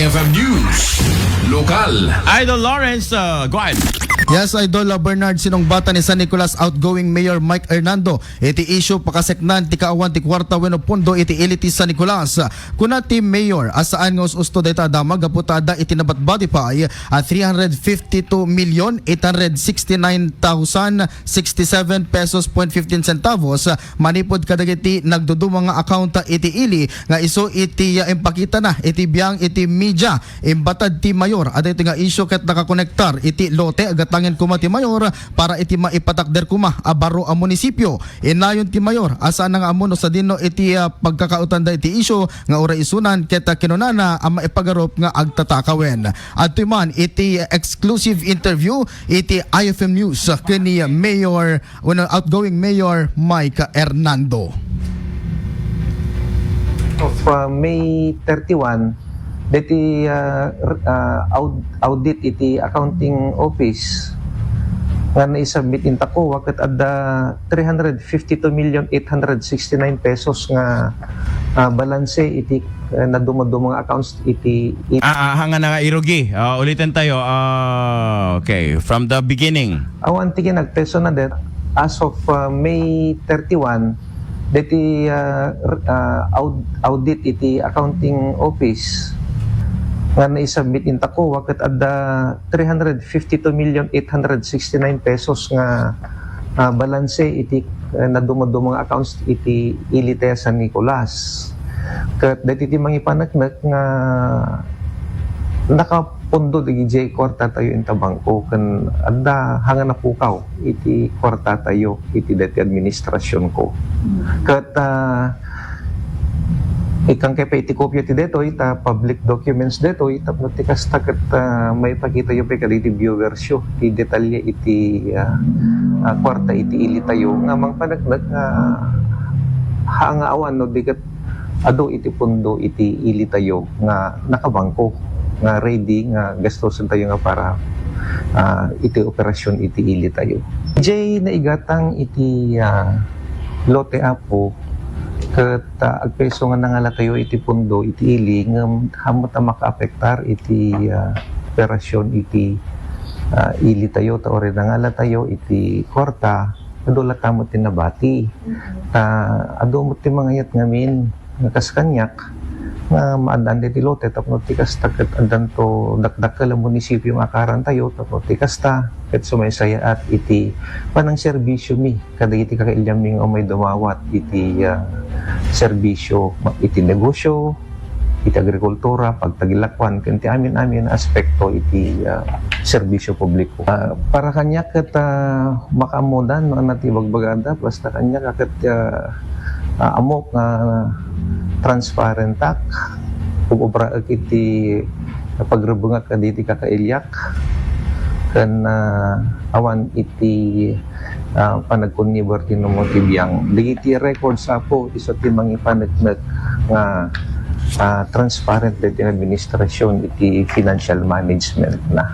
IFM News. Lokal. Idol Lawrence, go ahead. Yes, Idol Bernard, sinungbatan ni San Nicolas outgoing Mayor Mike Hernando. Iti issue pakaseknan ti kaawan ti kwarta wenno pundo iti iliti San Nicolas. Kuna ti Mayor asaan nga usto data damag gaputada iti nabatbati pa ay 352,869,067 pesos point 15 centavos manipod kadagiti nagdudumang nga account iti ili nga iso iti impakita na iti biyang iti media imbatad ti Mayor ada iti nga issue ket nakakonektar iti lote agatangin kuma ti Mayor para iti maipatakder kuma abaro a munisipyo. Inayon ti Mayor asa nga amuno sa dino iti pagkakautanda iti issue nga ura isunan ket kinunana ang maipagarop nga agtatakawen. At man iti exclusive interview iti IFM News kini Mayor outgoing Mayor Mike Hernando. Of May 31, diti audit iti accounting office nga naisubmit in tako wakat adda 352,869 pesos nga balanse iti nadumodumong accounts iti Hanga na nga irugi. Ulitin tayo. Okay, from the beginning. awan tigi nagpeso na det as of May 31 diti audit iti accounting office nga naisubmit in tako wakat adda 352,869 pesos nga balanse iti nadumodumong accounts iti ilite San Nicolas. Kat dati ti mangipanagnak nga nakapundo di jay kwarta tayo inta bangko kan adda hanga na pukaw iti kwarta tayo iti dati administrasyon ko. Kat ikang kay iti kopya ti detoy ta public documents detoy tapno ti kasta ket may pakita yo pe kaditi viewers yo ti detalye iti kwarta iti ili tayo nga mangpanagnak nga hanga awan no diket ado iti pundo iti ili tayo nga nakabangko nga ready nga gastosan tayo nga para iti operasyon iti ili tayo. Jay naigatang iti lote apo ket agpeso nga nangala tayo iti pundo iti ili nga hamot makaapektar iti operasyon iti ili tayo ta ore nangala tayo iti kwarta adula kamot tinabati ado mo ti mangayat ngamin nga kaskanyak nga maandan ti lote tapno ti kasta ket andan to dakdak la munisipyo nga akaran tayo tapno ti kasta ket sumaysaya at iti panang serbisyo mi kadagiti kakailyam mi nga may dumawat iti serbisyo iti negosyo iti agrikultura pagtagilakwan ken ti amin aspekto iti serbisyo publiko para kanya ket makamodan no nati bagbagada basta kanya ket amok nga transparent tak ug obra iti pagrubungat kaditi kakailyak ken awan iti panagkunibor ti no ti biyang digiti records apo iso ti mangipanagnak nga transparent iti administrasyon iti financial management na.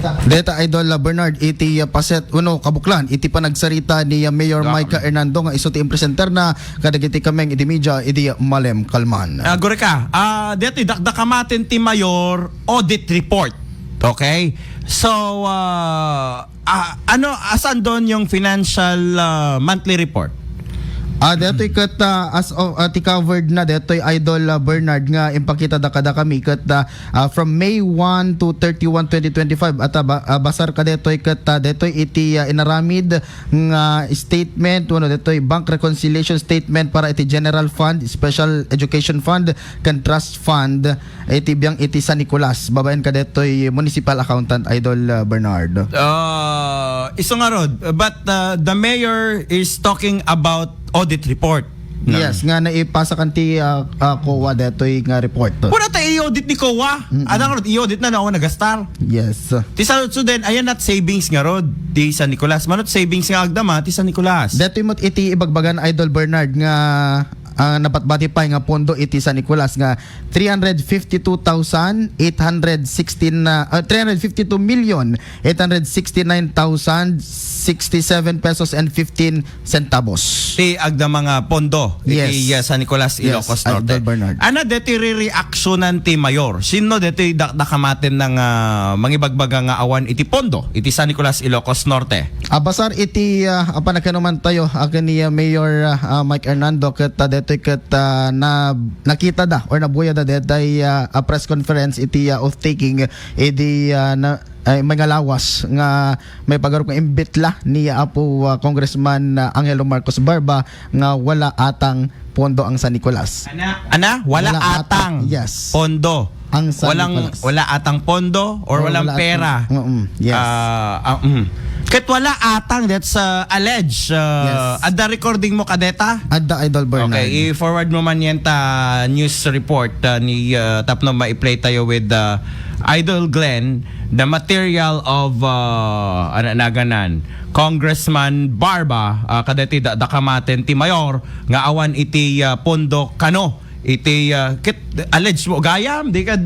Deta Idol Bernard iti paset uno kabuklan iti panagsarita ni Mayor Mike Hernando nga iso ti presenter na kadagiti kameng iti media iti Malem Kalman. Goreka, dito dakdakamatin ti Mayor audit report. Okay? So, asan doon yung financial monthly report? Detoy ket as of ti covered na detoy Idol Bernard nga impakita da kada kami ket from May 1 to 31 2025 at basar ka detoy ket detoy iti inaramid nga statement uno detoy bank reconciliation statement para iti general fund, special education fund ken trust fund iti biyang iti San Nicolas babaen ka detoy municipal accountant Idol Bernard. Iso nga rod, but the mayor is talking about audit report. Yes, nga naipasa kan ti COA detoy nga report. Pura tayo i-audit ni COA. Adang rod, i-audit na ako nagastar. Yes. Ti salud so din, ayan at savings nga rod. Ti San Nicolas. Manot savings nga agdama, ti San Nicolas. Detoy mo't iti ibagbagan Idol Bernard nga napatbati pa nga pondo iti San Nicolas nga 352,869,067 pesos and 15 centavos. Ti agda mga pondo iti San Nicolas, Ilocos Yes, Norte. Idol Bernard. Ana deti re-reactionan ti mayor. Sino deti dakamaten ng mangibagbaga nga awan iti pondo iti San Nicolas, Ilocos Norte. Basar iti panakanuman tayo akin ni Mayor Mike Hernando ket detoy ket na nakita da or nabuya da detay press conference iti oath taking iti na mga lawas nga may pagarup nga imbitla ni Apo Congressman Angelo Marcos Barba nga wala atang pondo ang San Nicolas. Ana, wala atang yes. pondo. Ang San Nicolas. Wala atang pondo or walang wala pera. Yes. Ket wala atang, that's alleged. Yes. Adda recording mo kadeta? Adda Idol Bernard. Okay, i-forward mo man yan ta news report ni tapno ma-play tayo with Idol Glenn, the material of naganan Congressman Barba kadeti dakamaten ti mayor nga awan iti pondo kano iti kit alleged mo gayam di kad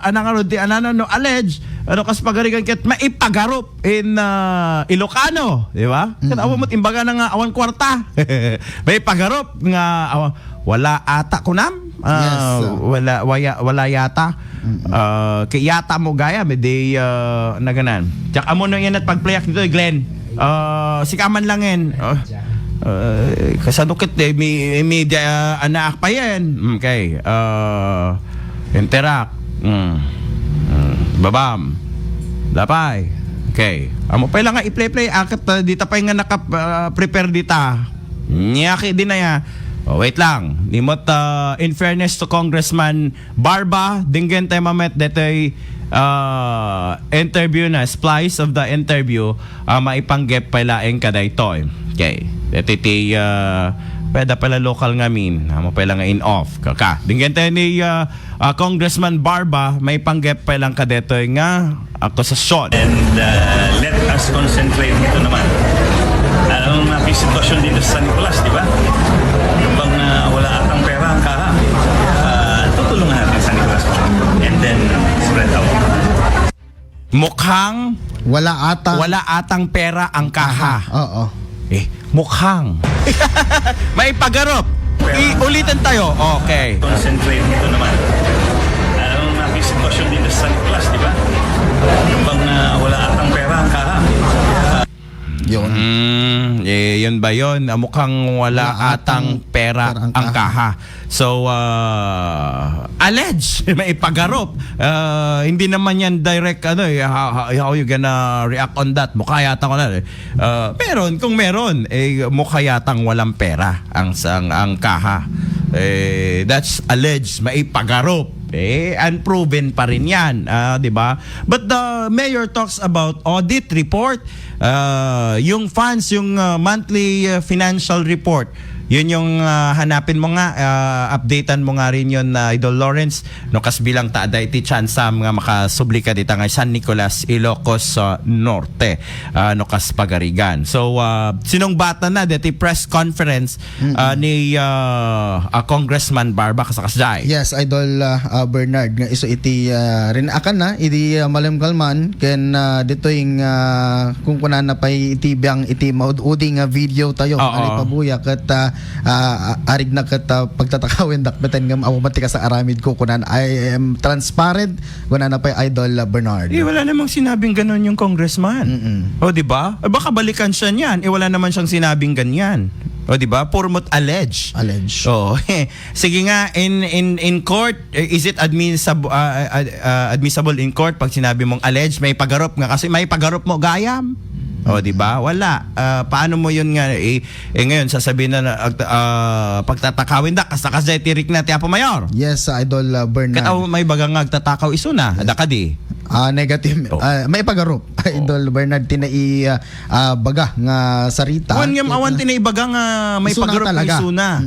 anang ti anano no alleged ano kas pagarigan ket maipagarup in Ilocano, di ba? Ket awan mo imbaga na nga awan kwarta. May pagarup nga wala ata kunam. Yes. Wala yata. Kay yata mo gaya di naganan. Tsak amo no yan at pagplayak dito Glenn. Sikaman lang yan. Kasadukit may media anak pa yan. Okay. Interact. Babam. Lapay. Okay. Amo pa lang nga i-play akat dita pa nga naka-prepare dita. Nyaki din na ya. Wait lang. Nimot in fairness to Congressman Barba, dinggen tayo mamet detoy interview na splice of the interview maipanggep pala ang kadaytoy. Okay. Deti pwede pala local ngamin. Amo pala nga in off. Kaka. Dinggen tayo ni Congressman Barba may panggep palang kadetoy nga akusasyon. And let us concentrate dito naman. Alam mo mga sitwasyon dito sa San Nicolas, di ba? Bang wala atang pera ang kaha. Tutulungan natin sa San Nicolas. And then spread out. Mukhang wala atang pera ang kaha. Oo. Mukhang. May pagarup. Ulitin tayo. Okay. Concentrate dito naman. Alam mo mga sitwasyon dito sa San Nicolas, di ba? Bang wala atang pera ang kaha. Yun. Yun ba yun? Mukhang wala atang pera ang kaha. So, alleged, may pagarup. Hindi naman yan direct, how you gonna react on that? Mukha yatang meron, kung meron, mukha yatang walang pera ang kaha. That's alleged, may pagarup. Unproven pa rin yan, di ba? But the mayor talks about audit report, yung funds, yung monthly financial report. Yun yung hanapin mo nga, updatean mo nga rin yun Idol Lawrence, no kas bilang taada iti chance nga makasubli ka dito nga San Nicolas, Ilocos Norte, no kas pagarigan. So sinong bata na dito press conference ni Congressman Barba kasakasjay. Yes, Idol Bernard nga iso iti rin akan na iti malamgalman ken dito yung kung kunan na pay iti biyang iti maududing video tayo ani pabuya ket arig na ket pagtatakawin dakbeten ngam awamati ka sa aramid ko kunan I am transparent kunan na pay Idol Bernard. Wala namang sinabing ganon yung congressman. O di ba? Baka balikan siya niyan. Wala naman siyang sinabing ganyan. O di ba? Purmot allege. Oh, sige nga in court, is it admissible in court pag sinabi mong allege may pagarup nga kasi may pagarup mo gayam? O di ba? Wala. Paano mo yun nga ngayon sasabihin na pagtatakawin da kasakasay tirik na ti Apo Mayor. Yes, Idol Bernard. Kataw may bagang agtatakaw iso na. Adakadi. Negative. May pagarup. Idol Bernard tinai baga nga sarita. Wan ngam awan tinaibaga nga may Isuna pagarup talaga. isuna.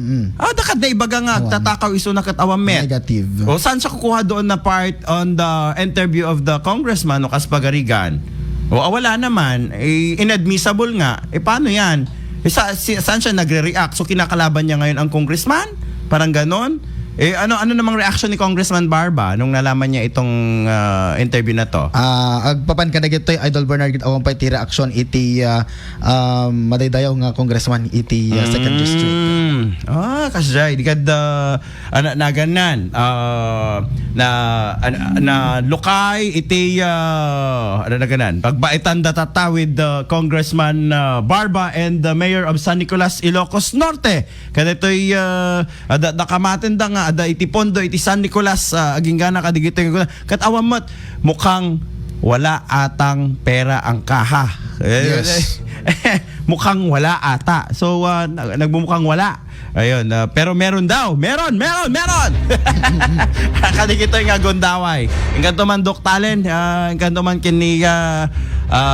Dakad na ibaga nga agtatakaw isuna kat awan met. Negative. O saan siya kukuha doon na part on the interview of the congressman o kas pagarigan? O wala naman, inadmissible nga. Paano yan? Saan siya nagre-react? So kinakalaban niya ngayon ang congressman? Parang ganon? Ano namang reaction ni Congressman Barba nung nalaman niya itong interview na to? Agpapan ka na gito'y Idol Bernard awang pa iti reaction iti madaydayaw nga congressman iti 2nd district. Kasjay, di kad naganan na lukay iti ano na ganan pagbaitan datata with Congressman Barba and the Mayor of San Nicolas, Ilocos Norte. Kada ito'y nakamatin da nga ada iti pondo iti San Nicolas aging gana kadigito kat awamat mukhang wala atang pera ang kaha. Yes. Mukhang wala ata. So nagbumukhang wala. Ayun, pero meron daw. Meron. Kadigito yung agondaway. Inganto man Doc Talen, inganto man kini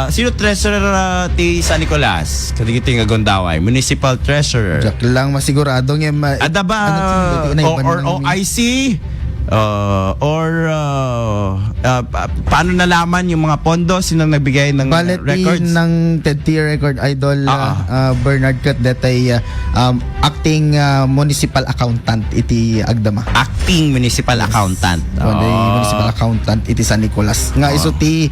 sino treasurer ti San Nicolas? Kadigito yung agondaway, municipal treasurer. Jack lang masigurado nga Ada ba or OIC paano nalaman yung mga pondo, sinong nagbigay ng records ng TED record Idol Bernard Cut datay acting municipal accountant iti Agdama. Acting municipal accountant. Municipal accountant iti San Nicolas. Nga iso ti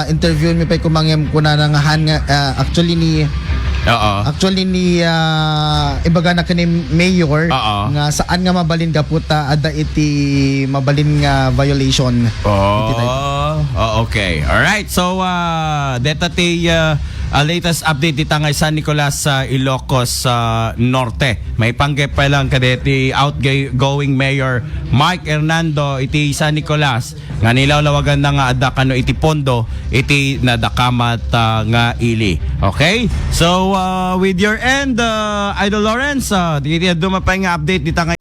interview mi pay kumangem kuna nga han nga actually ni ibaga na kani mayor nga saan nga mabalin kaputa ada iti mabalin nga violation. Okay. All right. So deta ti latest update dita nga San Nicolas Ilocos Norte. May panggep pa lang kadeti outgoing Mayor Mike Hernando iti San Nicolas nga nilawlawagan na nga ada kano iti pondo iti nadakamat nga ili. Okay? So with your end Idol Lawrence, dito dumapay nga update dita nga